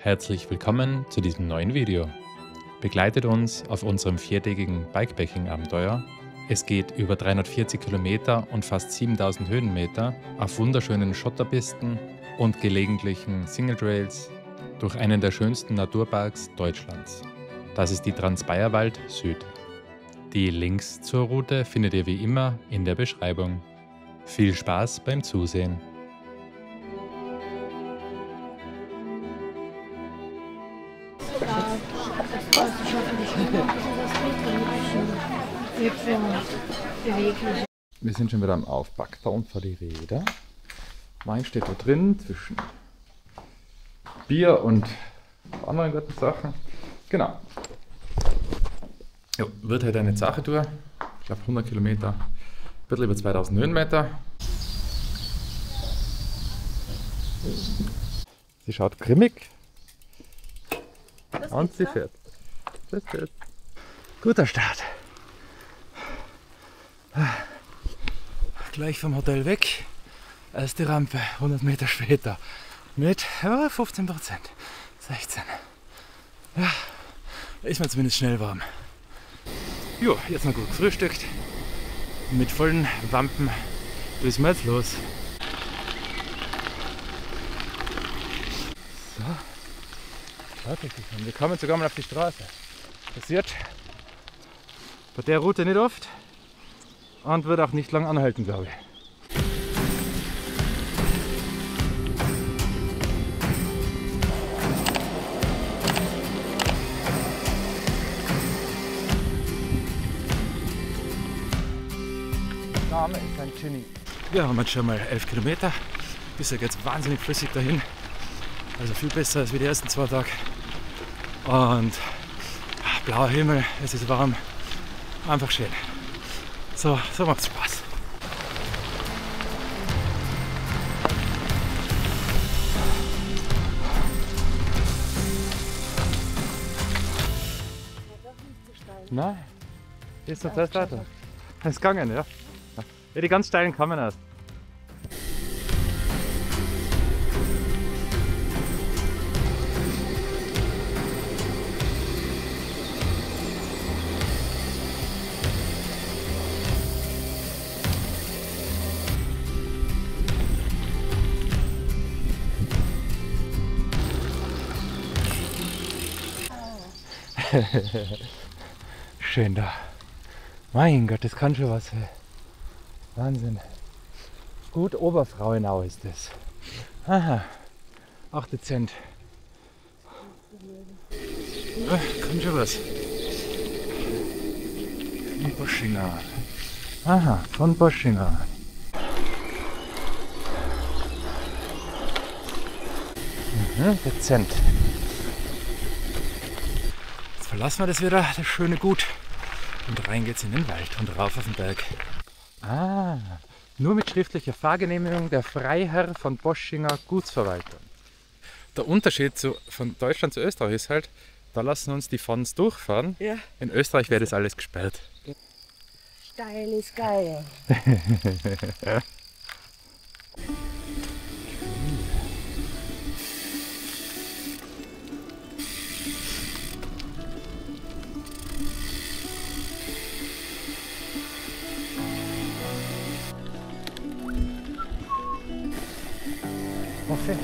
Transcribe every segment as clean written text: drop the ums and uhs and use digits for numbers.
Herzlich willkommen zu diesem neuen Video. Begleitet uns auf unserem viertägigen Bikepacking-Abenteuer. Es geht über 340 Kilometer und fast 7000 Höhenmeter auf wunderschönen Schotterpisten und gelegentlichen Single-Trails durch einen der schönsten Naturparks Deutschlands. Das ist die Transbayerwald Süd. Die Links zur Route findet ihr wie immer in der Beschreibung. Viel Spaß beim Zusehen! Wir sind schon wieder am Aufpack, da unten vor die Räder. Wein steht da drin zwischen Bier und anderen guten Sachen. Genau. Ja, wird halt eine Sache-Tour. Ich glaube 100 Kilometer, ein bisschen über 2000 Höhenmeter. Sie schaut grimmig und sie fährt. Das geht. Guter Start. Gleich vom Hotel weg. Erste Rampe, 100 Meter später. Mit 15%. 16. Ja, ist mir zumindest schnell warm. Jo, jetzt noch gut gefrühstückt. Mit vollen Wampen düsen wir jetzt los. So. Schaut euch das an. Wir kommen sogar mal auf die Straße. Passiert bei der Route nicht oft und wird auch nicht lang anhalten, glaube ich. Name ist ein Ginny. Wir haben jetzt schon mal 11 Kilometer. Bisher geht es wahnsinnig flüssig dahin. Also viel besser als wie die ersten 2 Tage. Und blauer Himmel, es ist warm. Einfach schön. So macht Spaß. Nein, ist doch das weiter. Das ist gegangen, ja. Ja, die ganz steilen kommen erst. Schön da. Mein Gott, das kann schon was. Wahnsinn. Gut Oberfrauenau ist das. Aha. Auch dezent. Kann schon was. Von Boschinger. Aha, von Boschinger. Dezent. Verlassen wir das wieder, das schöne Gut. Und rein geht's in den Wald und rauf auf den Berg. Ah, nur mit schriftlicher Fahrgenehmigung der Freiherr von Boschinger Gutsverwaltung. Der Unterschied von Deutschland zu Österreich ist halt, da lassen uns die Fons durchfahren. Ja. In Österreich wäre das alles gesperrt. Steil ist geil. Okay.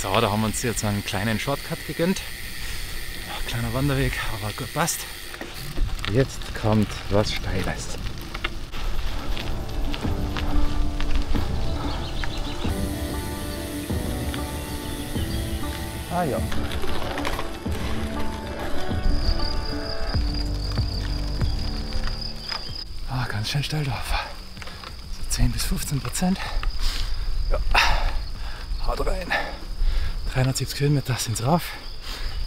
So, da haben wir uns jetzt einen kleinen Shortcut gegönnt. Kleiner Wanderweg, aber gut passt. Jetzt kommt was Steiles. Ah ja. Ganz schön steil drauf. So 10 bis 15%. Ja. Haut rein. 370 Kilometer sind es rauf.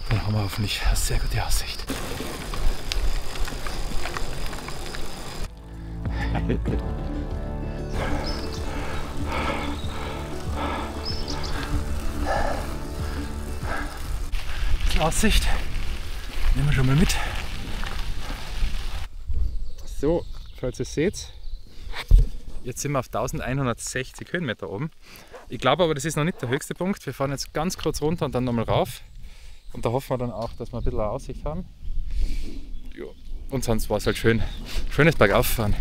Dann haben wir hoffentlich eine sehr gute Aussicht. Die Aussicht nehmen wir schon mal mit. So, falls ihr seht, jetzt sind wir auf 1160 Höhenmeter oben. Ich glaube aber, das ist noch nicht der höchste Punkt. Wir fahren jetzt ganz kurz runter und dann nochmal rauf. Und da hoffen wir dann auch, dass wir ein bisschen eine Aussicht haben. Ja. Und sonst war es halt schön. Schönes Bergauffahren.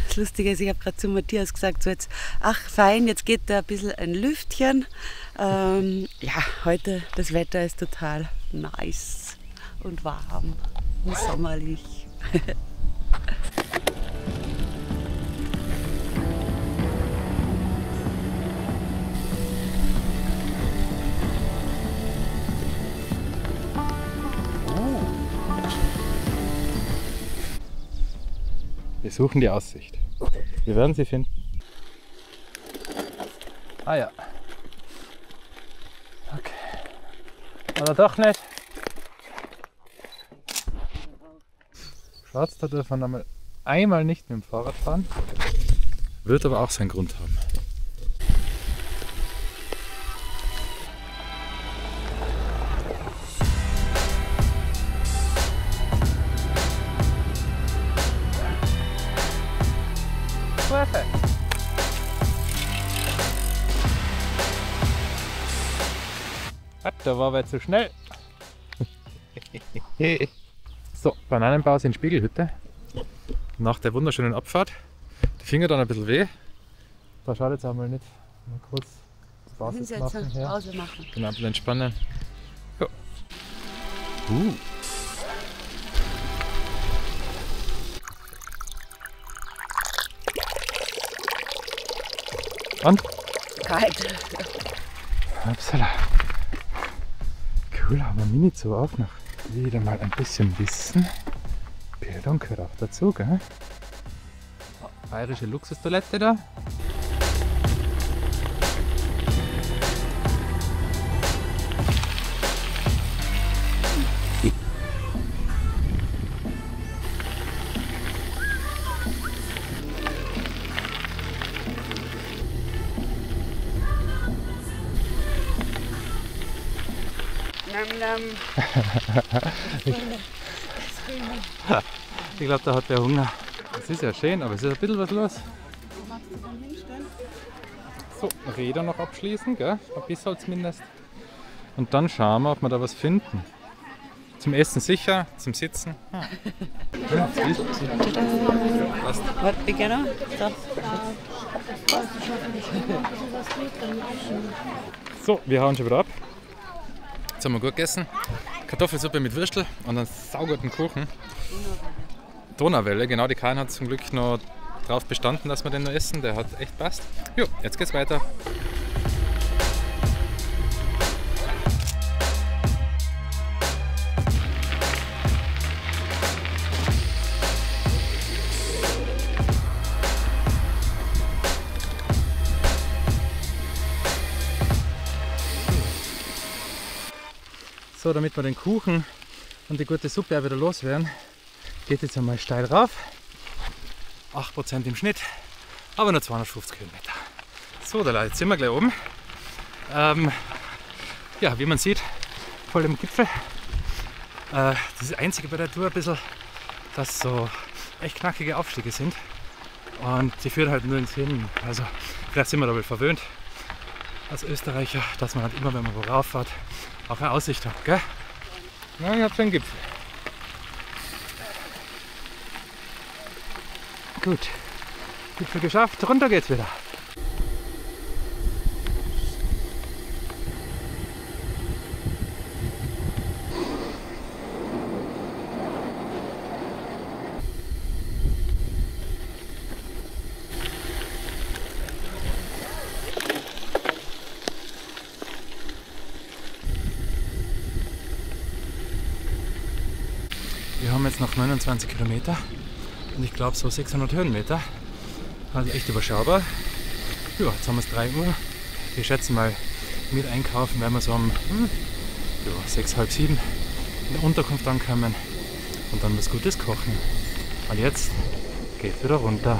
Das Lustige ist, ich habe gerade zu Matthias gesagt, so jetzt, ach fein, jetzt geht da ein bisschen ein Lüftchen. Ja, heute das Wetter ist total nice und warm und sommerlich. Wir suchen die Aussicht. Wir werden sie finden. Ah ja. Okay. Oder doch nicht? Schaut, da dürfen wir einmal nicht mit dem Fahrrad fahren. Wird aber auch seinen Grund haben. Perfekt. Da war aber jetzt zu schnell. So, Bananenpause in Spiegelhütte. Nach der wunderschönen Abfahrt. Die Finger dann ein bisschen weh. Da schaut jetzt einmal nicht. Mal kurz Basis machen. Pause machen. Genau, ein bisschen entspannen. Ja. Und? Kalt. Upsala. Cool, haben wir Mini-Zoo auch noch. Wieder mal ein bisschen Wissen. Bildung gehört auch dazu, gell? Bayerische Luxustoilette da. Ich glaube, da hat der Hunger. Es ist ja schön, aber es ist ein bisschen was los. So, Räder noch abschließen, gell? Ein bisschen zumindest. Und dann schauen wir, ob wir da was finden. Zum Essen sicher, zum Sitzen. Was, genau? So, wir hauen schon wieder ab. Jetzt haben wir gut gegessen. Kartoffelsuppe mit Würstel und einen sauguten Kuchen. Donauwelle, genau, die Karin hat zum Glück noch darauf bestanden, dass wir den noch essen. Der hat echt passt. Jo, jetzt geht's weiter. So, damit wir den Kuchen und die gute Suppe auch wieder loswerden, geht jetzt einmal steil rauf. 8% im Schnitt, aber nur 250 Kilometer. So, da jetzt sind wir gleich oben. Ja, wie man sieht, voll im Gipfel. Das ist das Einzige bei der Tour ein bisschen, dass so echt knackige Aufstiege sind. Und die führen halt nirgends hin. Also vielleicht sind wir da wohl verwöhnt als Österreicher, dass man halt immer, wenn man wo rauf fährt, auch eine Aussicht hat, gell? Na, ich hab schon einen Gipfel. Gut, Gipfel geschafft, runter geht's wieder. Wir haben jetzt noch 29 Kilometer und ich glaube so 600 Höhenmeter. Also echt überschaubar. Ja, jetzt haben wir es 3 Uhr. Wir schätzen mal, mit Einkaufen werden wir so um 6, halb 7 in der Unterkunft ankommen und dann was Gutes kochen. Und jetzt geht's wieder runter.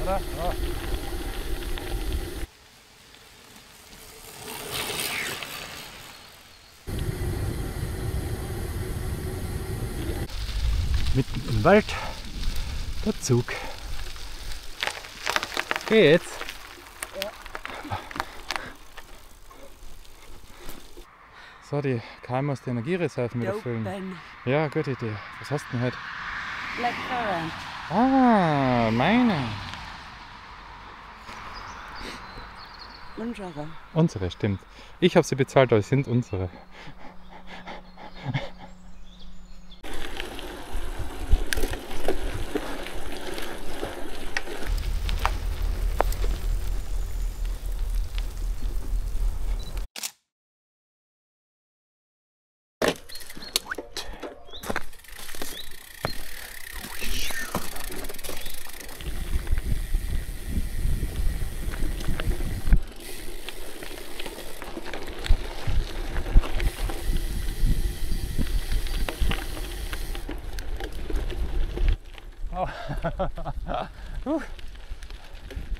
Oder? Oh. Mitten im Wald. Der Zug. Geht's? Ja. So, die KM aus der Energiereserven wieder füllen. Ja, gute Idee. Was hast du denn heute? Blackcurrant. Ah, meine. Unsere. Unsere, stimmt. Ich habe sie bezahlt, aber es sind unsere.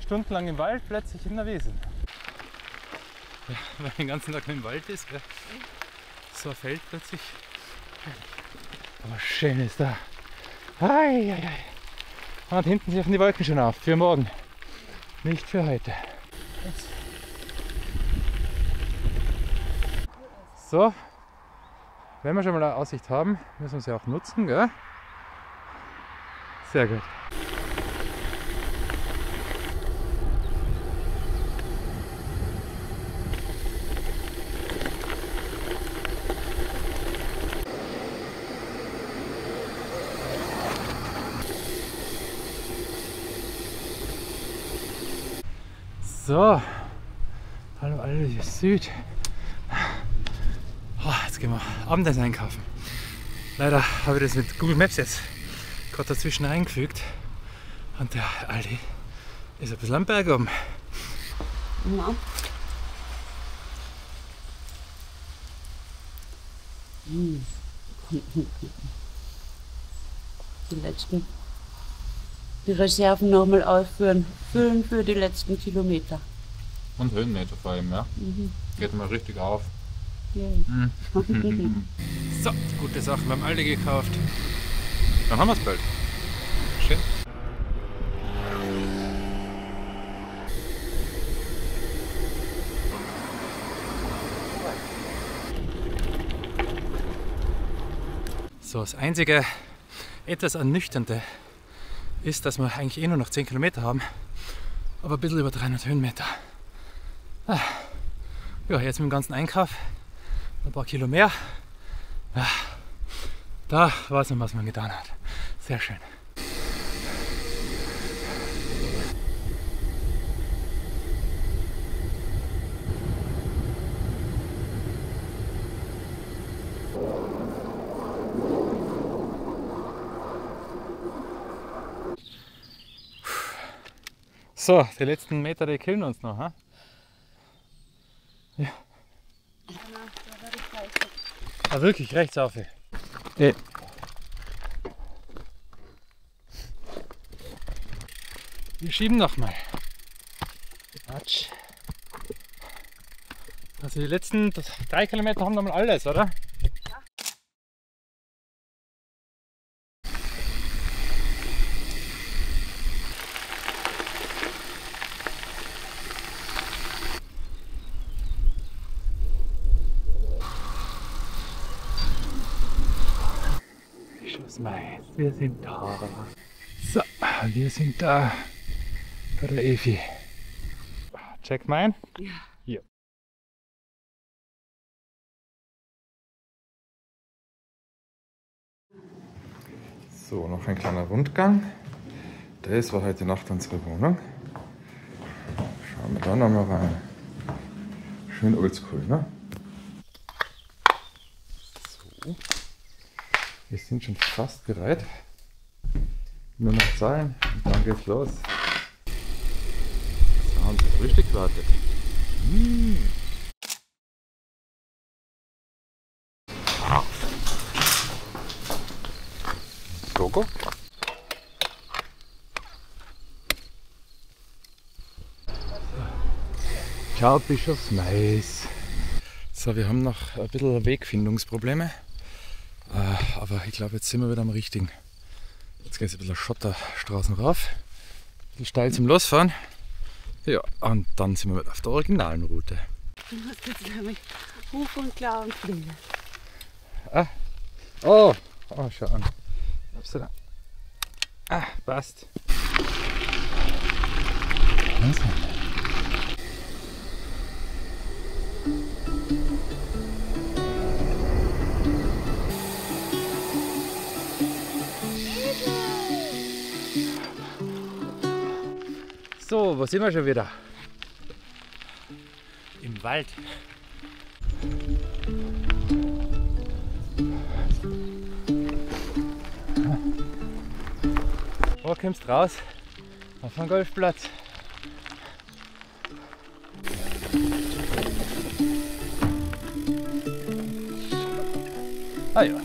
Stundenlang im Wald, plötzlich in der Wiese. Ja, wenn man den ganzen Tag im Wald ist, gell? So ein Feld plötzlich. Aber schön ist da. Ei, ei, ei. Und hinten sieht die Wolken schon auf. Für morgen. Nicht für heute. So. Wenn wir schon mal eine Aussicht haben, müssen wir sie auch nutzen, gell? Sehr gut. So, hallo alle Süd. Oh, jetzt gehen wir Abendessen einkaufen. Leider habe ich das mit Google Maps jetzt gerade dazwischen eingefügt und der Aldi ist ein bisschen am Berg oben. Ja. Die Reserven nochmal ausführen, füllen für die letzten Kilometer. Und Höhenmeter vor allem, ja. Geht mal richtig auf. Yay. So, gute Sachen beim Aldi gekauft. Dann haben wir es bald. Schön. So, das einzige etwas Ernüchternde ist, dass wir eigentlich nur noch 10 Kilometer haben, aber ein bisschen über 300 Höhenmeter. Ja, jetzt mit dem ganzen Einkauf ein paar Kilo mehr. Ja, da weiß man, was man getan hat. Sehr schön. So, die letzten Meter, die killen uns noch. Ha? Ja. Ah, wirklich, rechts auf. Wir schieben noch mal. Quatsch. Also die letzten 3 Kilometer haben wir mal alles, oder? Wir sind da. So, wir sind da bei der Evi. Check mein? Ja. Hier. So, noch ein kleiner Rundgang. Das war heute Nacht unsere Wohnung. Schauen wir da noch mal rein. Schön oldschool, ne? So. Wir sind schon fast bereit. Nur noch zahlen und dann geht's los. So, haben Sie das Frühstück gewartet? Logo? Ciao Bischofsmais. So, wir haben noch ein bisschen Wegfindungsprobleme. Aber ich glaube, jetzt sind wir wieder am richtigen. Jetzt geht es ein bisschen Schotterstraßen rauf. Ein bisschen steil zum Losfahren. Ja, und dann sind wir wieder auf der originalen Route. Du musst jetzt nämlich Huf und Klauen fliegen. Ah, oh, schau an. Ah, passt. Also. So, wo sind wir schon wieder? Im Wald. Wo kommst du raus? Auf den Golfplatz. Ah ja.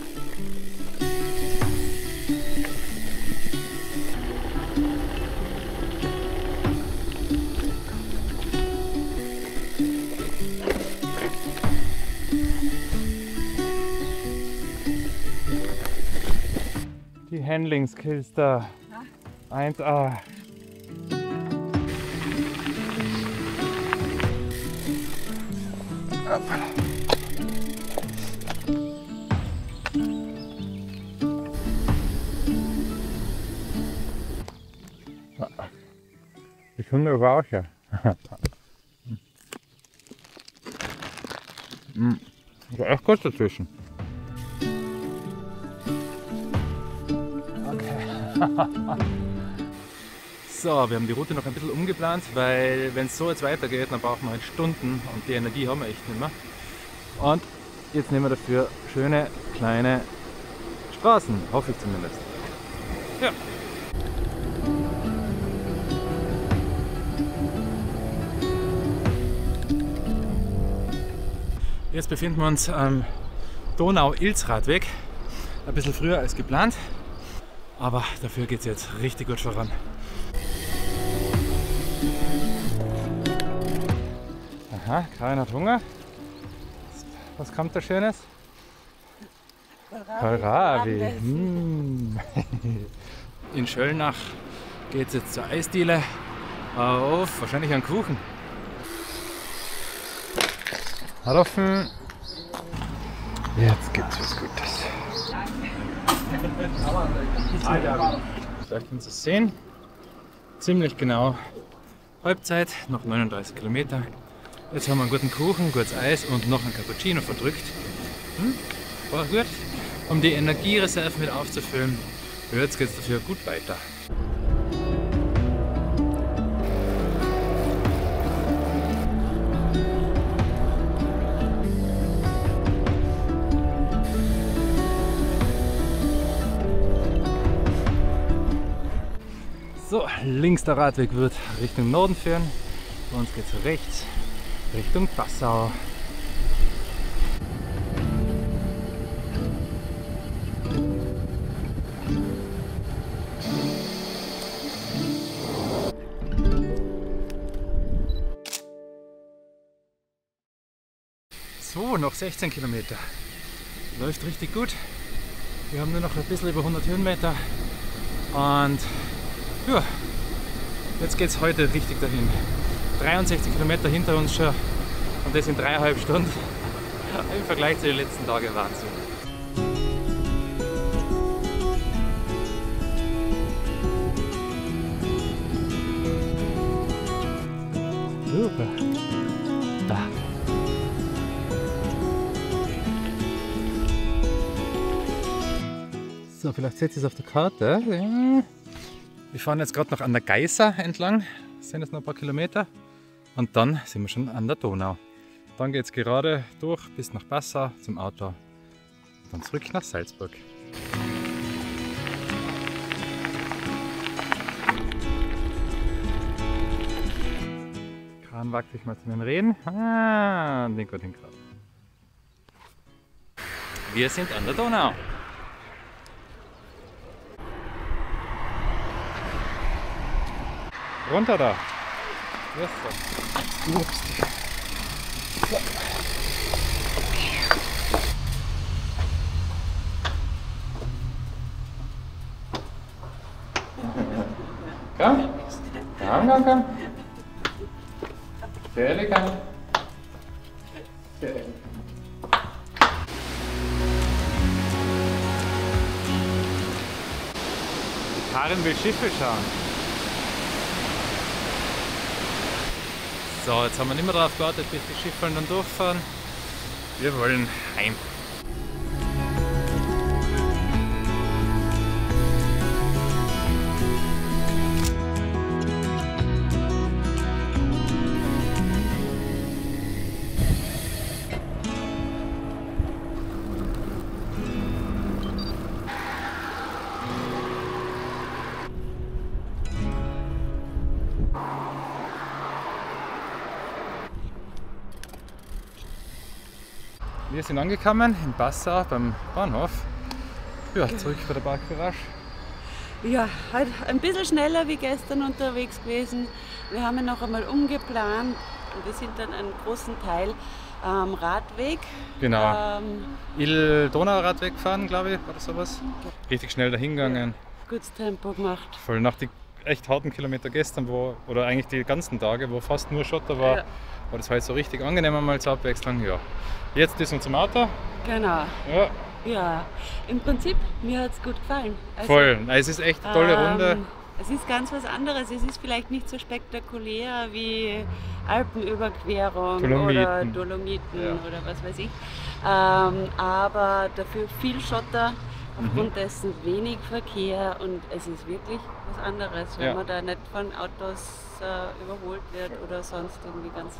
Die Handling Skills da. 1A. Die Hunde aber auch ja. Ist echt gut dazwischen. So, wir haben die Route noch ein bisschen umgeplant, weil wenn es so jetzt weitergeht, dann brauchen wir halt Stunden und die Energie haben wir echt nicht mehr. Und jetzt nehmen wir dafür schöne kleine Straßen, hoffe ich zumindest. Ja. Jetzt befinden wir uns am Donau-Ilz-Radweg, ein bisschen früher als geplant, aber dafür geht es jetzt richtig gut voran. Aha, Karin hat Hunger. Was kommt da Schönes? Kohlrabi. In Schöllnach geht es jetzt zur Eisdiele auf, wahrscheinlich einen Kuchen. Hallofen. Jetzt gibt's was Gutes. Vielleicht könnt ihr es sehen. Ziemlich genau Halbzeit, noch 39 Kilometer. Jetzt haben wir einen guten Kuchen, gutes Eis und noch einen Cappuccino verdrückt. War gut. Um die Energiereserven wieder aufzufüllen. Jetzt geht es dafür gut weiter. So, links der Radweg wird Richtung Norden führen. Bei uns geht es rechts Richtung Passau. So, noch 16 Kilometer. Läuft richtig gut. Wir haben nur noch ein bisschen über 100 Höhenmeter. Und ja, jetzt geht es heute richtig dahin. 63 Kilometer hinter uns schon und das in 3,5 Stunden. Im Vergleich zu den letzten Tagen Wahnsinn. Super. Da. So, vielleicht seht ihr es auf der Karte. Ja. Wir fahren jetzt gerade noch an der Geißer entlang. Das sind jetzt noch ein paar Kilometer. Und dann sind wir schon an der Donau. Dann geht es gerade durch bis nach Passau zum Auto. Dann zurück nach Salzburg. Karin wagt sich mal zu den Rehen. Den gut hinkriegen. Wir sind an der Donau. Runter da. Yes, ups. So. Komm. Komm. Sehr elegant. Sehr elegant. Karin will Schiffe schauen. So, jetzt haben wir nicht mehr darauf gewartet, bis die Schiffe dann durchfahren. Wir wollen heim. Wir sind angekommen in Passau beim Bahnhof. Ja, zurück bei der Parkgarage. Ja, halt ein bisschen schneller wie gestern unterwegs gewesen. Wir haben ihn noch einmal umgeplant und wir sind dann einen großen Teil am Radweg. Genau. Il-Donau-Radweg gefahren, glaube ich, oder sowas. Richtig schnell dahin gegangen. Gutes Tempo gemacht. Voll nach die echt harten Kilometer gestern, oder eigentlich die ganzen Tage, wo fast nur Schotter war. Ja. Aber das war jetzt so richtig angenehm einmal zur Abwechslung. Ja. Jetzt ist unser Auto. Genau. Ja, Ja, im Prinzip, mir hat es gut gefallen. Also, voll. Es ist echt eine tolle Runde. Es ist ganz was anderes. Es ist vielleicht nicht so spektakulär wie Alpenüberquerung oder Dolomiten. Dolomiten Ja. oder was weiß ich. Aber dafür viel Schotter, aufgrund dessen wenig Verkehr und es ist wirklich was anderes, wenn Ja. man da nicht von Autos überholt wird oder sonst irgendwie ganz.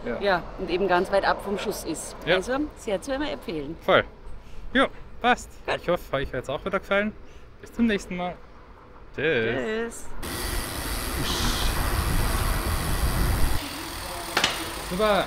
Ja. Ja, und eben ganz weit ab vom Schuss ist. Ja. Also sehr zu empfehlen. Voll. Ja, passt. Gut. Ich hoffe, euch hat es auch wieder gefallen. Bis zum nächsten Mal. Tschüss. Tschüss. Super.